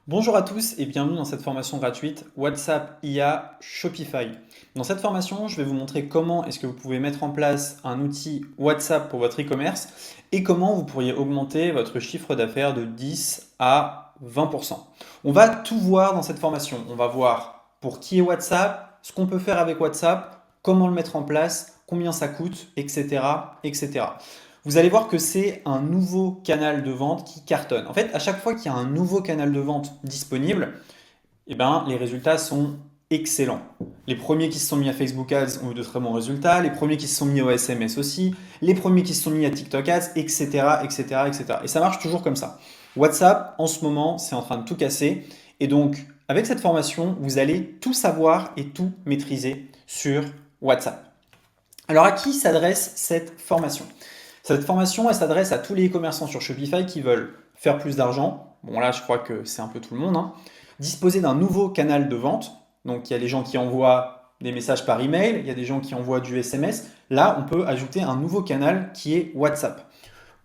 Bonjour à tous et bienvenue dans cette formation gratuite WhatsApp IA Shopify. Dans cette formation, je vais vous montrer comment est-ce que vous pouvez mettre en place un outil WhatsApp pour votre e-commerce et comment vous pourriez augmenter votre chiffre d'affaires de 10 à 20%. On va tout voir dans cette formation. On va voir pour qui est WhatsApp, ce qu'on peut faire avec WhatsApp, comment le mettre en place, combien ça coûte, etc., etc. Vous allez voir que c'est un nouveau canal de vente qui cartonne. En fait, à chaque fois qu'il y a un nouveau canal de vente disponible, eh ben, les résultats sont excellents. Les premiers qui se sont mis à Facebook Ads ont eu de très bons résultats, les premiers qui se sont mis au SMS aussi, les premiers qui se sont mis à TikTok Ads, etc., etc., etc. Et ça marche toujours comme ça. WhatsApp, en ce moment, c'est en train de tout casser. Et donc, avec cette formation, vous allez tout savoir et tout maîtriser sur WhatsApp. Alors, à qui s'adresse cette formation? Cette formation, elle s'adresse à tous les e-commerçants sur Shopify qui veulent faire plus d'argent. Bon, là, je crois que c'est un peu tout le monde, hein. Disposer d'un nouveau canal de vente. Donc, il y a les gens qui envoient des messages par email, il y a des gens qui envoient du SMS. Là, on peut ajouter un nouveau canal qui est WhatsApp.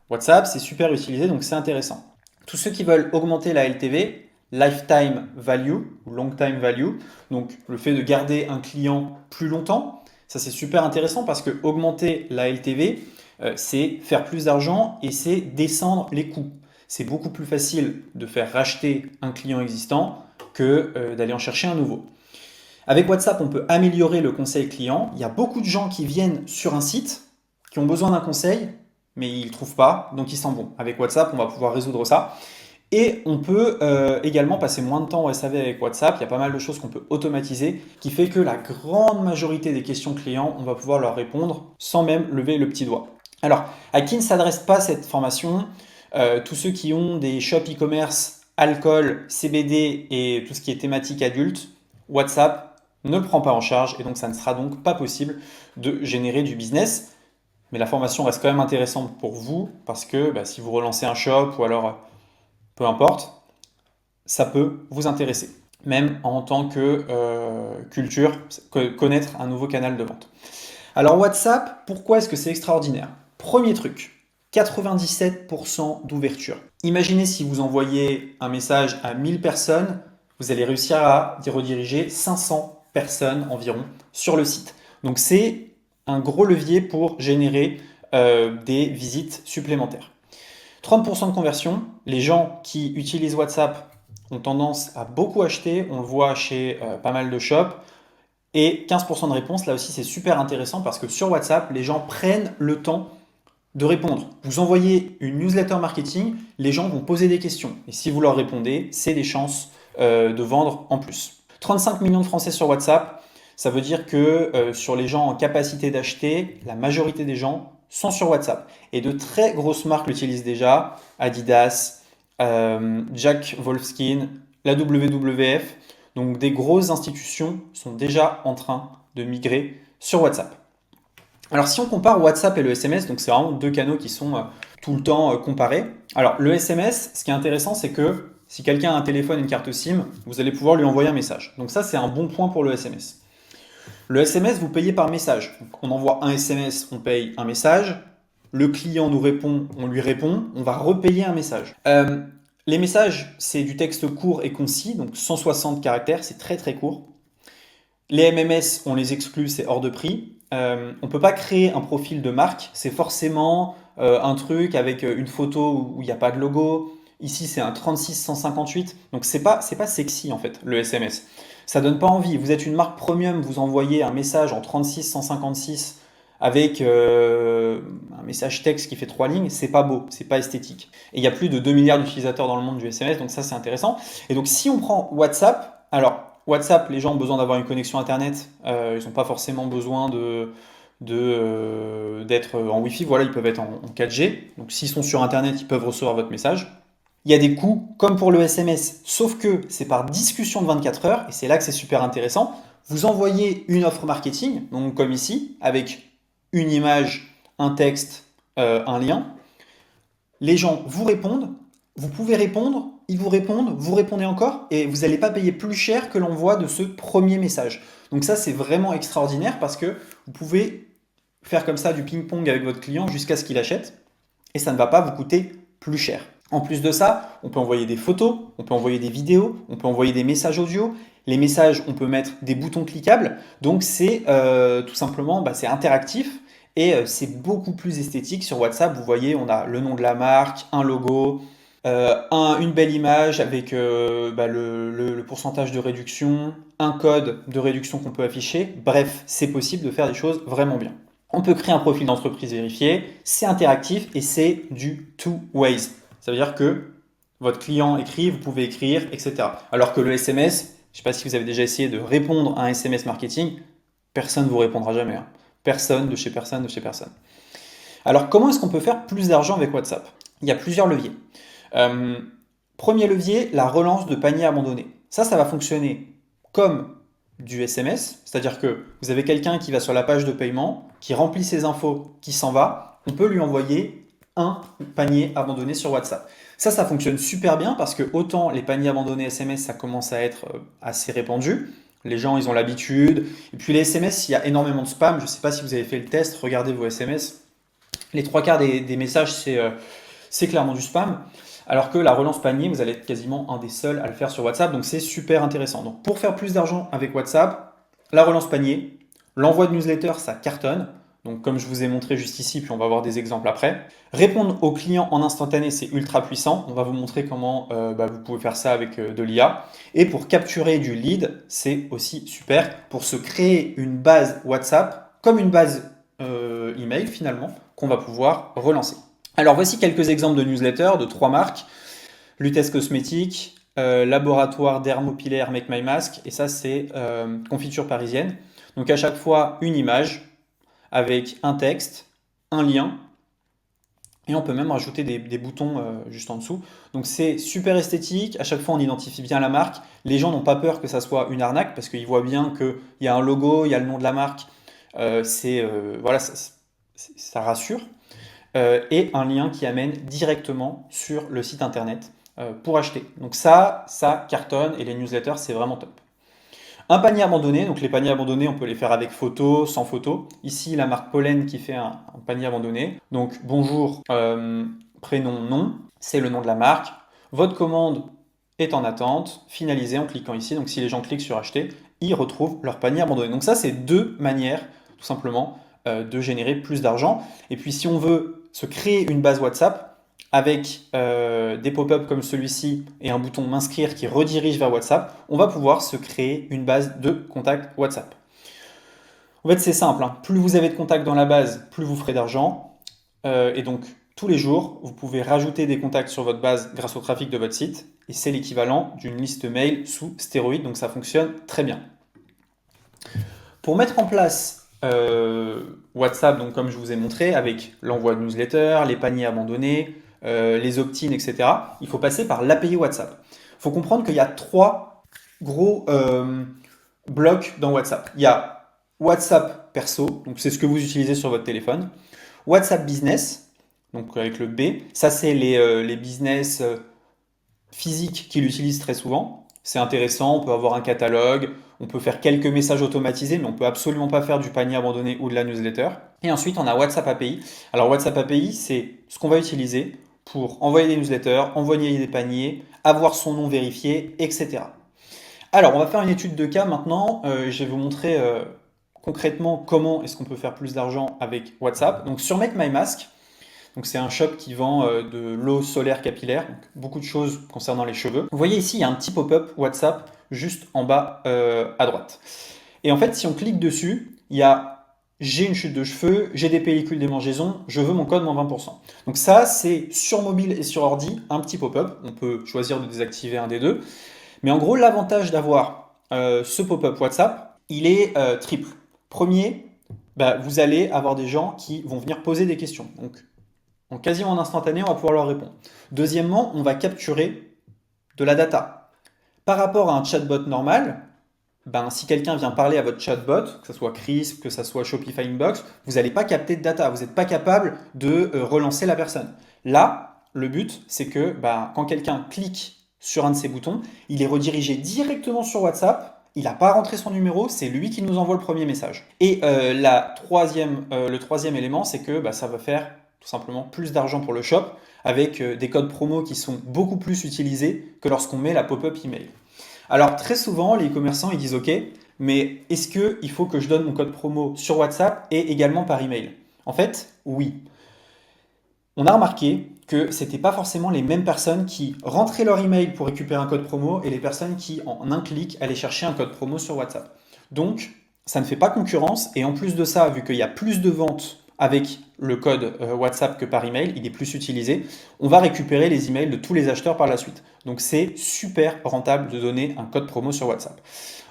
WhatsApp, c'est super utilisé, donc c'est intéressant. Tous ceux qui veulent augmenter la LTV, Lifetime Value ou Long Time Value, donc le fait de garder un client plus longtemps, ça c'est super intéressant parce que augmenter la LTV, c'est faire plus d'argent et c'est descendre les coûts. C'est beaucoup plus facile de faire racheter un client existant que d'aller en chercher un nouveau. Avec WhatsApp, on peut améliorer le conseil client. Il y a beaucoup de gens qui viennent sur un site, qui ont besoin d'un conseil, mais ils ne trouvent pas, donc ils s'en vont. Avec WhatsApp, on va pouvoir résoudre ça. Et on peut également passer moins de temps au SAV avec WhatsApp. Il y a pas mal de choses qu'on peut automatiser, qui fait que la grande majorité des questions clients, on va pouvoir leur répondre sans même lever le petit doigt. Alors, à qui ne s'adresse pas cette formation? Tous ceux qui ont des shops e-commerce, alcool, CBD et tout ce qui est thématique adulte, WhatsApp ne le prend pas en charge et donc ça ne sera donc pas possible de générer du business. Mais la formation reste quand même intéressante pour vous parce que si vous relancez un shop ou alors peu importe, ça peut vous intéresser. Même en tant que culture, connaître un nouveau canal de vente. Alors WhatsApp, pourquoi est-ce que c'est extraordinaire? Premier truc, 97% d'ouverture. Imaginez si vous envoyez un message à 1000 personnes, vous allez réussir à rediriger 500 personnes environ sur le site. Donc c'est un gros levier pour générer des visites supplémentaires. 30% de conversion, les gens qui utilisent WhatsApp ont tendance à beaucoup acheter, on le voit chez pas mal de shops, et 15% de réponse, là aussi c'est super intéressant parce que sur WhatsApp, les gens prennent le temps de répondre. Vous envoyez une newsletter marketing, les gens vont poser des questions. Et si vous leur répondez, c'est des chances de vendre en plus. 35 millions de Français sur WhatsApp, ça veut dire que sur les gens en capacité d'acheter, la majorité des gens sont sur WhatsApp. Et de très grosses marques l'utilisent déjà, Adidas, Jack Wolfskin, la WWF. Donc des grosses institutions sont déjà en train de migrer sur WhatsApp. Alors si on compare WhatsApp et le SMS, donc c'est vraiment deux canaux qui sont tout le temps comparés. Alors le SMS, ce qui est intéressant, c'est que si quelqu'un a un téléphone et une carte SIM, vous allez pouvoir lui envoyer un message. Donc ça, c'est un bon point pour le SMS. Le SMS, vous payez par message. Donc, on envoie un SMS, on paye un message. Le client nous répond, on lui répond, on va repayer un message. Les messages, c'est du texte court et concis, donc 160 caractères, c'est très très court. Les MMS, on les exclut, c'est hors de prix. On ne peut pas créer un profil de marque, c'est forcément un truc avec une photo où il n'y a pas de logo. Ici, c'est un 36-158, donc c'est pas sexy en fait, le SMS. Ça donne pas envie. Vous êtes une marque premium, vous envoyez un message en 36-156 avec un message texte qui fait 3 lignes, c'est pas beau, c'est pas esthétique. Et il y a plus de 2 milliards d'utilisateurs dans le monde du SMS, donc ça c'est intéressant. Et donc si on prend WhatsApp, alors WhatsApp, les gens ont besoin d'avoir une connexion Internet. Ils n'ont pas forcément besoin d'être en Wi-Fi. Voilà, ils peuvent être en 4G. Donc, s'ils sont sur Internet, ils peuvent recevoir votre message. Il y a des coûts comme pour le SMS, sauf que c'est par discussion de 24 heures. Et c'est là que c'est super intéressant. Vous envoyez une offre marketing, donc comme ici, avec une image, un texte, un lien. Les gens vous répondent, vous pouvez répondre, ils vous répondent, vous répondez encore, et vous n'allez pas payer plus cher que l'envoi de ce premier message. Donc ça, c'est vraiment extraordinaire parce que vous pouvez faire comme ça du ping-pong avec votre client jusqu'à ce qu'il achète, et ça ne va pas vous coûter plus cher. En plus de ça, on peut envoyer des photos, on peut envoyer des vidéos, on peut envoyer des messages audio. Les messages, on peut mettre des boutons cliquables. Donc c'est tout simplement, c'est interactif et c'est beaucoup plus esthétique. Sur WhatsApp, vous voyez, on a le nom de la marque, un logo, une belle image avec le pourcentage de réduction, un code de réduction qu'on peut afficher. Bref, c'est possible de faire des choses vraiment bien. On peut créer un profil d'entreprise vérifié, c'est interactif et c'est du two ways. Ça veut dire que votre client écrit, vous pouvez écrire, etc. Alors que le SMS, je ne sais pas si vous avez déjà essayé de répondre à un SMS marketing, personne ne vous répondra jamais, hein. Personne, de chez personne, de chez personne. Alors comment est-ce qu'on peut faire plus d'argent avec WhatsApp? Il y a plusieurs leviers. Euh, Premier levier, la relance de panier abandonné. Ça va fonctionner comme du SMS, c'est-à-dire que vous avez quelqu'un qui va sur la page de paiement, qui remplit ses infos, qui s'en va, on peut lui envoyer un panier abandonné sur WhatsApp. Ça fonctionne super bien parce que autant les paniers abandonnés SMS, ça commence à être assez répandu. Les gens, ils ont l'habitude. Et puis les SMS, il y a énormément de spam. Je ne sais pas si vous avez fait le test, regardez vos SMS. Les trois quarts des messages, c'est clairement du spam. Alors que la relance panier, vous allez être quasiment un des seuls à le faire sur WhatsApp. Donc c'est super intéressant. Donc pour faire plus d'argent avec WhatsApp, la relance panier, l'envoi de newsletter, ça cartonne. Donc comme je vous ai montré juste ici, puis on va voir des exemples après. Répondre aux clients en instantané, c'est ultra puissant. On va vous montrer comment vous pouvez faire ça avec de l'IA. Et pour capturer du lead, c'est aussi super pour se créer une base WhatsApp comme une base email finalement qu'on va pouvoir relancer. Alors voici quelques exemples de newsletters de 3 marques. Lutèce Cosmétiques, Laboratoire Dermopilaire Make My Mask, et ça c'est Confiture Parisienne. Donc à chaque fois une image avec un texte, un lien, et on peut même rajouter des boutons juste en dessous. Donc c'est super esthétique, à chaque fois on identifie bien la marque. Les gens n'ont pas peur que ça soit une arnaque parce qu'ils voient bien qu'il y a un logo, il y a le nom de la marque. Voilà, ça rassure. Et un lien qui amène directement sur le site internet pour acheter. Donc ça cartonne et les newsletters, c'est vraiment top. Un panier abandonné, donc les paniers abandonnés, on peut les faire avec photo, sans photo. Ici, la marque Pollen qui fait un panier abandonné. Donc bonjour, prénom, nom, c'est le nom de la marque. Votre commande est en attente, finalisée en cliquant ici. Donc si les gens cliquent sur acheter, ils retrouvent leur panier abandonné. Donc ça, c'est deux manières, tout simplement, de générer plus d'argent. Et puis si on veut se créer une base WhatsApp, avec des pop-up comme celui-ci et un bouton m'inscrire qui redirige vers WhatsApp, on va pouvoir se créer une base de contacts WhatsApp. En fait, c'est simple, hein. Plus vous avez de contacts dans la base, plus vous ferez d'argent. Et donc, tous les jours, vous pouvez rajouter des contacts sur votre base grâce au trafic de votre site. Et c'est l'équivalent d'une liste mail sous stéroïde, donc ça fonctionne très bien. Pour mettre en place WhatsApp, donc comme je vous ai montré, avec l'envoi de newsletters, les paniers abandonnés, les opt-in, etc., il faut passer par l'API WhatsApp. Il faut comprendre qu'il y a 3 gros blocs dans WhatsApp. Il y a WhatsApp perso, donc c'est ce que vous utilisez sur votre téléphone. WhatsApp business, donc avec le B, ça c'est les business physiques qui l'utilisent très souvent. C'est intéressant, on peut avoir un catalogue, on peut faire quelques messages automatisés, mais on peut absolument pas faire du panier abandonné ou de la newsletter. Et ensuite, on a WhatsApp API. Alors WhatsApp API, c'est ce qu'on va utiliser pour envoyer des newsletters, envoyer des paniers, avoir son nom vérifié, etc. Alors, on va faire une étude de cas maintenant. Je vais vous montrer concrètement comment est-ce qu'on peut faire plus d'argent avec WhatsApp. Donc sur Make My Mask, donc c'est un shop qui vend de l'eau solaire capillaire, donc beaucoup de choses concernant les cheveux. Vous voyez ici, il y a un petit pop-up WhatsApp juste en bas à droite. Et en fait, si on clique dessus, il y a j'ai une chute de cheveux, j'ai des pellicules démangeaison, je veux mon code moins 20%. Donc ça, c'est sur mobile et sur ordi, un petit pop-up. On peut choisir de désactiver un des deux. Mais en gros, l'avantage d'avoir ce pop-up WhatsApp, il est triple. Premier, vous allez avoir des gens qui vont venir poser des questions. Donc, quasiment en instantané, on va pouvoir leur répondre. Deuxièmement, on va capturer de la data. Par rapport à un chatbot normal, si quelqu'un vient parler à votre chatbot, que ce soit Crisp, que ce soit Shopify Inbox, vous n'allez pas capter de data, vous n'êtes pas capable de relancer la personne. Là, le but, c'est que quand quelqu'un clique sur un de ces boutons, il est redirigé directement sur WhatsApp, il n'a pas rentré son numéro, c'est lui qui nous envoie le premier message. Et le troisième élément, c'est que ça va faire tout simplement plus d'argent pour le shop avec des codes promo qui sont beaucoup plus utilisés que lorsqu'on met la pop-up email. Alors très souvent, les commerçants ils disent OK, mais est-ce qu'il faut que je donne mon code promo sur WhatsApp et également par email? En fait, oui. On a remarqué que c'était pas forcément les mêmes personnes qui rentraient leur email pour récupérer un code promo et les personnes qui, en un clic, allaient chercher un code promo sur WhatsApp. Donc, ça ne fait pas concurrence et en plus de ça, vu qu'il y a plus de ventes avec le code WhatsApp que par email, il est plus utilisé, on va récupérer les emails de tous les acheteurs par la suite. Donc, c'est super rentable de donner un code promo sur WhatsApp.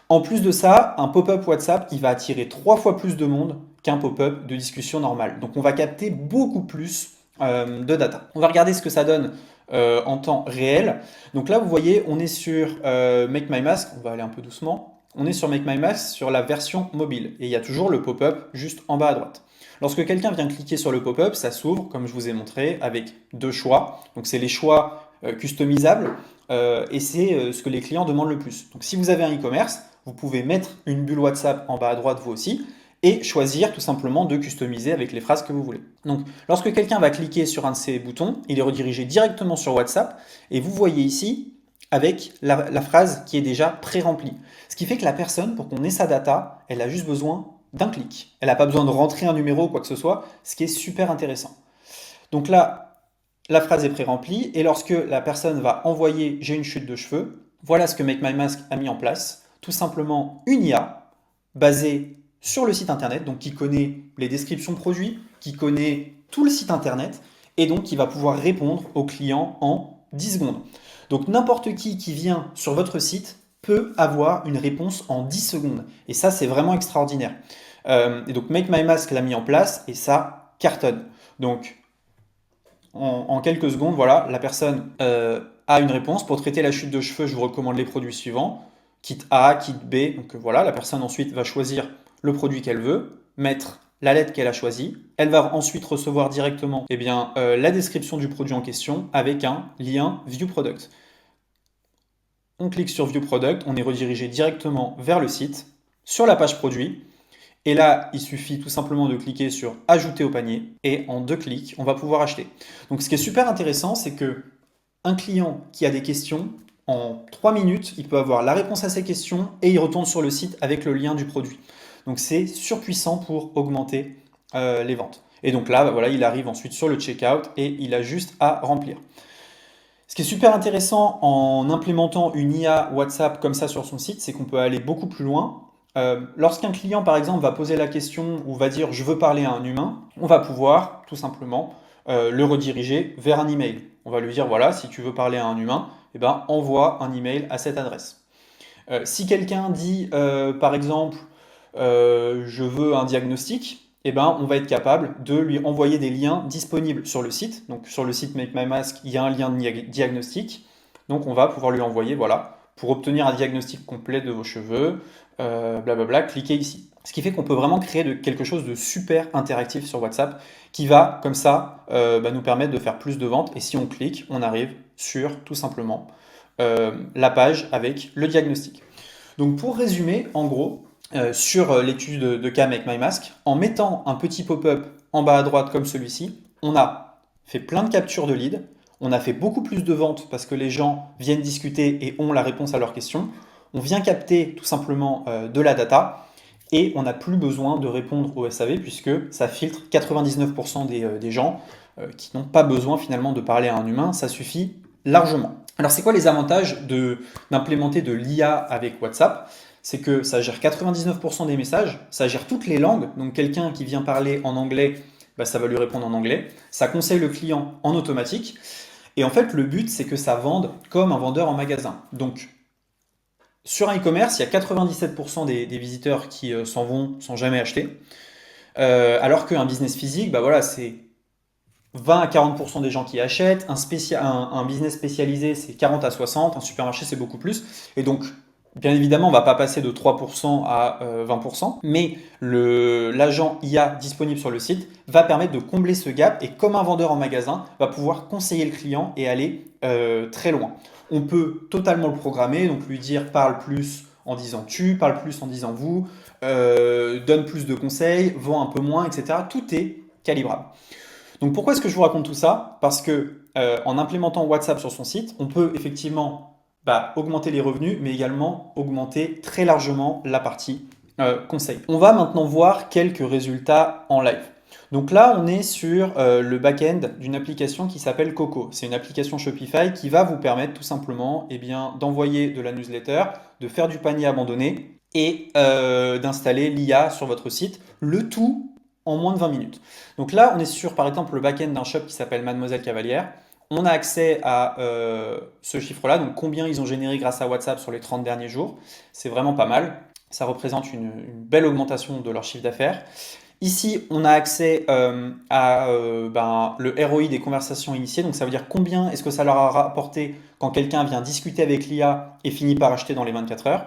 En plus de ça, un pop-up WhatsApp, il va attirer 3 fois plus de monde qu'un pop-up de discussion normale. Donc, on va capter beaucoup plus de data. On va regarder ce que ça donne en temps réel. Donc là, vous voyez, on est sur Make My Mask. On va aller un peu doucement. On est sur Make My Mask sur la version mobile. Et il y a toujours le pop-up juste en bas à droite. Lorsque quelqu'un vient cliquer sur le pop-up, ça s'ouvre, comme je vous ai montré, avec 2 choix. Donc c'est les choix customisables et c'est ce que les clients demandent le plus. Donc si vous avez un e-commerce, vous pouvez mettre une bulle WhatsApp en bas à droite vous aussi et choisir tout simplement de customiser avec les phrases que vous voulez. Donc lorsque quelqu'un va cliquer sur un de ces boutons, il est redirigé directement sur WhatsApp et vous voyez ici avec la phrase qui est déjà pré-remplie. Ce qui fait que la personne, pour qu'on ait sa data, elle a juste besoin d'un clic. Elle n'a pas besoin de rentrer un numéro ou quoi que ce soit, ce qui est super intéressant. Donc là, la phrase est pré-remplie et lorsque la personne va envoyer j'ai une chute de cheveux, voilà ce que Make My Mask a mis en place. Tout simplement une IA basée sur le site internet, donc qui connaît les descriptions de produits, qui connaît tout le site internet et donc qui va pouvoir répondre aux clients en 10 secondes. Donc n'importe qui vient sur votre site peut avoir une réponse en 10 secondes. Et ça, c'est vraiment extraordinaire. Et donc Make My Mask l'a mis en place et ça cartonne. Donc en quelques secondes, voilà, la personne a une réponse. Pour traiter la chute de cheveux, je vous recommande les produits suivants. Kit A, kit B. Donc voilà, la personne ensuite va choisir le produit qu'elle veut, mettre la lettre qu'elle a choisie. Elle va ensuite recevoir directement la description du produit en question avec un lien View Product. On clique sur View Product, on est redirigé directement vers le site, sur la page produit. Et là, il suffit tout simplement de cliquer sur Ajouter au panier et en 2 clics, on va pouvoir acheter. Donc ce qui est super intéressant, c'est que un client qui a des questions, en 3 minutes, il peut avoir la réponse à ses questions et il retourne sur le site avec le lien du produit. Donc c'est surpuissant pour augmenter les ventes. Et donc là, voilà, il arrive ensuite sur le checkout et il a juste à remplir. Ce qui est super intéressant en implémentant une IA WhatsApp comme ça sur son site, c'est qu'on peut aller beaucoup plus loin. Lorsqu'un client, par exemple, va poser la question ou va dire je veux parler à un humain, on va pouvoir tout simplement le rediriger vers un email. On va lui dire voilà, si tu veux parler à un humain, eh ben, envoie un email à cette adresse. Si quelqu'un dit par exemple je veux un diagnostic, eh ben, on va être capable de lui envoyer des liens disponibles sur le site. Donc sur le site Make My Mask, il y a un lien de diagnostic. Donc on va pouvoir lui envoyer, voilà, pour obtenir un diagnostic complet de vos cheveux, blablabla, cliquez ici. Ce qui fait qu'on peut vraiment créer quelque chose de super interactif sur WhatsApp qui va, comme ça, nous permettre de faire plus de ventes. Et si on clique, on arrive sur, tout simplement, la page avec le diagnostic. Donc pour résumer, en gros, sur l'étude de cas Make My Mask, en mettant un petit pop-up en bas à droite comme celui-ci, on a fait plein de captures de leads, on a fait beaucoup plus de ventes parce que les gens viennent discuter et ont la réponse à leurs questions, on vient capter tout simplement de la data et on n'a plus besoin de répondre au SAV puisque ça filtre 99% des gens qui n'ont pas besoin finalement de parler à un humain, ça suffit largement. Alors c'est quoi les avantages d'implémenter de l'IA avec WhatsApp? C'est que ça gère 99% des messages, ça gère toutes les langues, donc quelqu'un qui vient parler en anglais, ça va lui répondre en anglais, ça conseille le client en automatique, et en fait le but c'est que ça vende comme un vendeur en magasin. Donc sur un e-commerce, il y a 97% des visiteurs qui s'en vont sans jamais acheter, alors qu'un business physique, voilà, c'est 20 à 40% des gens qui achètent, un business spécialisé c'est 40 à 60, un supermarché c'est beaucoup plus, et donc bien évidemment, on ne va pas passer de 3% à 20%, mais l'agent IA disponible sur le site va permettre de combler ce gap et comme un vendeur en magasin, va pouvoir conseiller le client et aller très loin. On peut totalement le programmer, donc lui dire parle plus en disant tu, parle plus en disant vous, donne plus de conseils, vend un peu moins, etc. Tout est calibrable. Donc pourquoi est-ce que je vous raconte tout ça? Parce que en implémentant WhatsApp sur son site, on peut effectivement augmenter les revenus, mais également augmenter très largement la partie conseil. On va maintenant voir quelques résultats en live. Donc là, on est sur le back-end d'une application qui s'appelle Coco. C'est une application Shopify qui va vous permettre tout simplement d'envoyer de la newsletter, de faire du panier abandonné et d'installer l'IA sur votre site, le tout en moins de 20 minutes. Donc là, on est sur par exemple le back-end d'un shop qui s'appelle Mademoiselle Cavalière. On a accès à ce chiffre-là, donc combien ils ont généré grâce à WhatsApp sur les 30 derniers jours. C'est vraiment pas mal. Ça représente une belle augmentation de leur chiffre d'affaires. Ici, on a accès à le ROI des conversations initiées. Donc ça veut dire combien est-ce que ça leur a rapporté quand quelqu'un vient discuter avec l'IA et finit par acheter dans les 24 heures.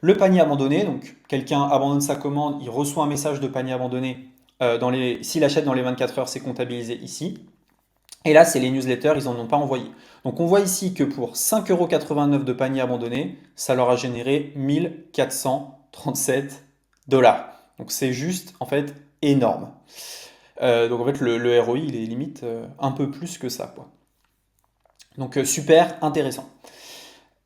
Le panier abandonné, donc quelqu'un abandonne sa commande, il reçoit un message de panier abandonné. S'il achète dans les 24 heures, c'est comptabilisé ici. Et là, c'est les newsletters, ils n'en ont pas envoyé. Donc on voit ici que pour 5,89 € de panier abandonné, ça leur a généré 1437 $. Donc c'est juste en fait énorme. Donc en fait le ROI il est limite un peu plus que ça, quoi. Donc super intéressant.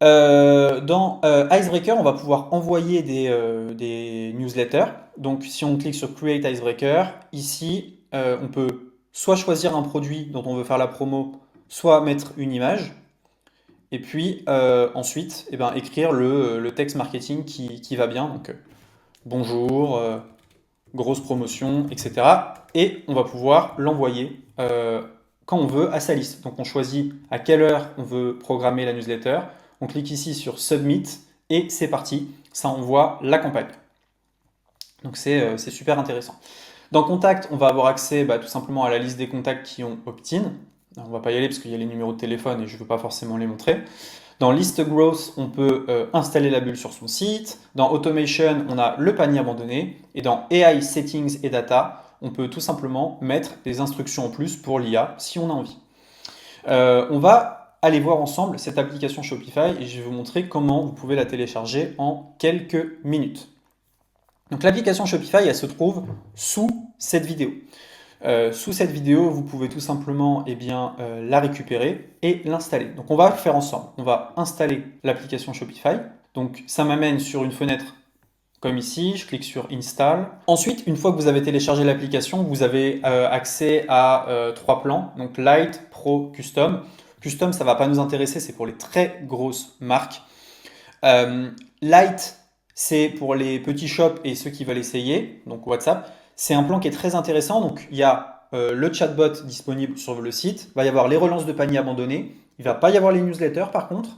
Dans Icebreaker, on va pouvoir envoyer des newsletters. Donc si on clique sur Create Icebreaker, ici on peut soit choisir un produit dont on veut faire la promo, soit mettre une image. Et puis ensuite, écrire le texte marketing qui va bien. Donc bonjour, grosse promotion, etc. Et on va pouvoir l'envoyer quand on veut à sa liste. Donc on choisit à quelle heure on veut programmer la newsletter. On clique ici sur Submit et c'est parti. Ça envoie la campagne. Donc c'est super intéressant. Dans Contact, on va avoir accès tout simplement à la liste des contacts qui ont opt-in. On ne va pas y aller parce qu'il y a les numéros de téléphone et je ne veux pas forcément les montrer. Dans List Growth, on peut installer la bulle sur son site. Dans Automation, on a le panier abandonné. Et dans AI Settings et Data, on peut tout simplement mettre des instructions en plus pour l'IA si on a envie. On va aller voir ensemble cette application Shopify et je vais vous montrer comment vous pouvez la télécharger en quelques minutes. Donc l'application Shopify, elle se trouve sous cette vidéo. Sous cette vidéo, vous pouvez tout simplement la récupérer et l'installer. Donc on va le faire ensemble. On va installer l'application Shopify. Donc ça m'amène sur une fenêtre comme ici. Je clique sur Install. Ensuite, une fois que vous avez téléchargé l'application, vous avez accès à 3 plans. Donc Lite, Pro, Custom. Custom, ça ne va pas nous intéresser, c'est pour les très grosses marques. Lite, c'est pour les petits shops et ceux qui veulent essayer, donc WhatsApp. C'est un plan qui est très intéressant. Donc, il y a le chatbot disponible sur le site. Il va y avoir les relances de panier abandonnés. Il ne va pas y avoir les newsletters par contre.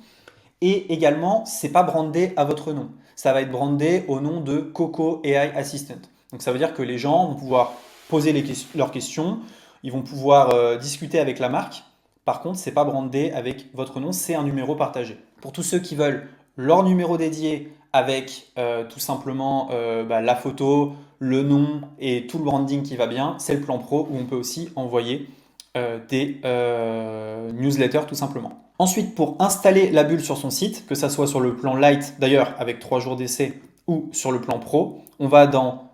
Et également, ce n'est pas brandé à votre nom. Ça va être brandé au nom de Coco AI Assistant. Donc, ça veut dire que les gens vont pouvoir poser leurs questions. Ils vont pouvoir discuter avec la marque. Par contre, ce n'est pas brandé avec votre nom. C'est un numéro partagé. Pour tous ceux qui veulent leur numéro dédié avec tout simplement la photo, le nom et tout le branding qui va bien, c'est le plan pro où on peut aussi envoyer des newsletters tout simplement. Ensuite, pour installer la bulle sur son site, que ça soit sur le plan light, d'ailleurs avec 3 jours d'essai, ou sur le plan pro, on va dans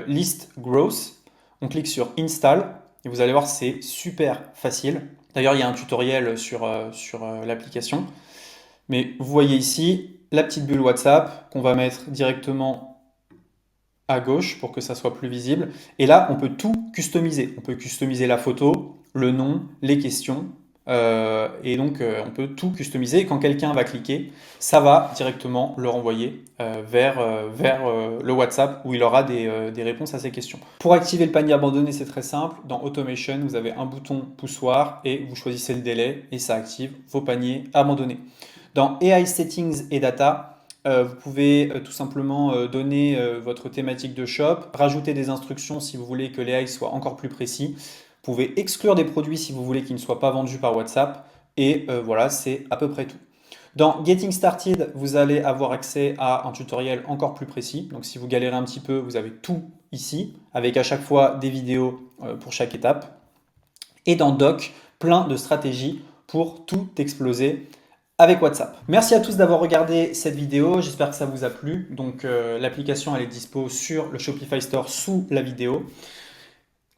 List Growth, on clique sur Install, et vous allez voir c'est super facile. D'ailleurs, il y a un tutoriel sur l'application. Mais vous voyez ici la petite bulle WhatsApp qu'on va mettre directement à gauche pour que ça soit plus visible. Et là, on peut tout customiser. On peut customiser la photo, le nom, les questions. Et donc, on peut tout customiser. Et quand quelqu'un va cliquer, ça va directement le renvoyer vers le WhatsApp où il aura des réponses à ses questions. Pour activer le panier abandonné, c'est très simple. Dans Automation, vous avez un bouton poussoir et vous choisissez le délai et ça active vos paniers abandonnés. Dans AI Settings et Data, vous pouvez tout simplement donner votre thématique de shop, rajouter des instructions si vous voulez que l'AI soit encore plus précis. Vous pouvez exclure des produits si vous voulez qu'ils ne soient pas vendus par WhatsApp. Et voilà, c'est à peu près tout. Dans Getting Started, vous allez avoir accès à un tutoriel encore plus précis. Donc si vous galérez un petit peu, vous avez tout ici, avec à chaque fois des vidéos pour chaque étape. Et dans Doc, plein de stratégies pour tout exploser avec WhatsApp. Merci à tous d'avoir regardé cette vidéo, j'espère que ça vous a plu. Donc l'application elle est dispo sur le Shopify Store sous la vidéo.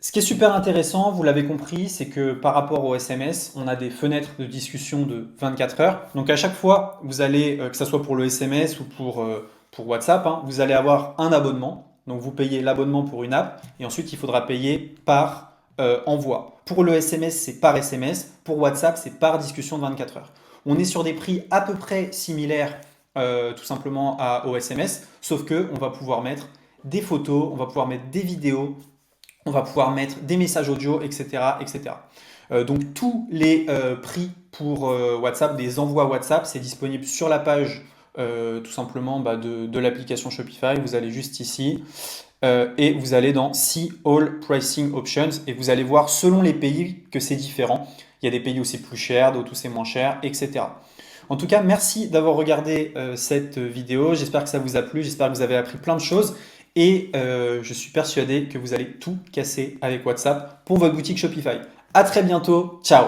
Ce qui est super intéressant, vous l'avez compris, c'est que par rapport au SMS, on a des fenêtres de discussion de 24 heures. Donc à chaque fois, vous allez, que ce soit pour le SMS ou pour WhatsApp, hein, vous allez avoir un abonnement. Donc vous payez l'abonnement pour une app et ensuite il faudra payer par envoi. Pour le SMS, c'est par SMS. Pour WhatsApp, c'est par discussion de 24 heures. On est sur des prix à peu près similaires tout simplement au SMS, sauf que on va pouvoir mettre des photos, on va pouvoir mettre des vidéos, on va pouvoir mettre des messages audio, etc. etc. Donc tous les prix pour WhatsApp, des envois WhatsApp, c'est disponible sur la page tout simplement de l'application Shopify. Vous allez juste ici et vous allez dans See All Pricing Options et vous allez voir selon les pays que c'est différent. Il y a des pays où c'est plus cher, d'autres où c'est moins cher, etc. En tout cas, merci d'avoir regardé cette vidéo. J'espère que ça vous a plu, j'espère que vous avez appris plein de choses. Et je suis persuadé que vous allez tout casser avec WhatsApp pour votre boutique Shopify. À très bientôt, ciao!